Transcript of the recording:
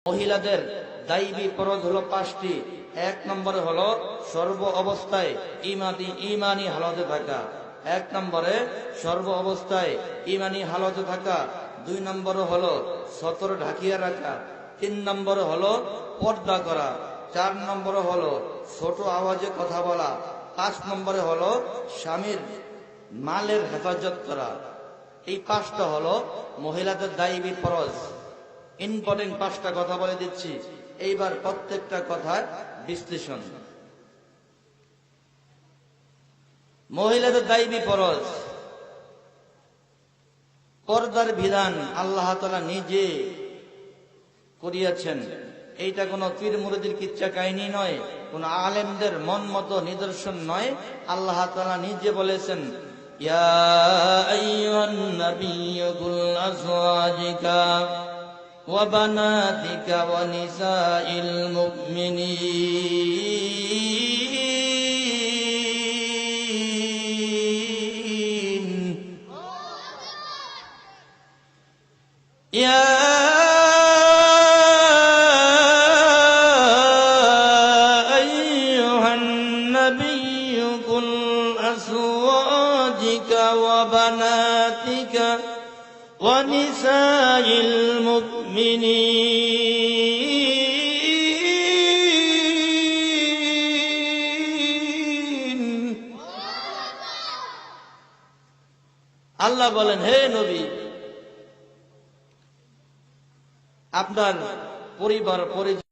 মহিলাদের দায়বী ফরজ হলো 5টি। 1 নম্বরে হলো সর্ব অবস্থায় ঈমানি হালতে থাকা। 1 নম্বরে সর্ব অবস্থায় ঈমানি হালতে থাকা। 2 নম্বরে হলো সতর ঢাকিয়ে রাখা। 3 নম্বরে হলো পর্দা করা। 4 নম্বরে হলো ছোট আওয়াজে কথা বলা। 5 নম্বরে হলো স্বামীর মালের হেফাজত করা। এই 5টা হলো মহিলাদের দায়বী ফরজ। ইম্পর্টেন্ট 5টা কথা বলে দিচ্ছি, এইবার প্রত্যেকটা কথার বিশ্লেষণ। মহিলাদের দায়বী ফরজ, পর্দার বিধান আল্লাহ তাআলা নিজে করিয়াছেন। এইটা কোনো পীর মুরিদের কিচ্ছা কাহিনী নয়, কোন আলেমদের মন মতো নিদর্শন নয়। আল্লাহ তাআলা নিজে বলেছেন, ইয়া আইয়ুহান নাবিয়্যু কুল আজওয়াজিকা ওয়া বানাতিকা ওয়া নিসাইল মুমিনিন ইয়া আইয়ুহান নাবিয়্যু কুল আজওয়াজিকা ওয়া বানাতিকা ওয়া নিসাইল মুমিনিন। আল্লাহ বলেন, হে নবী, আপনার পরিবার পরিজন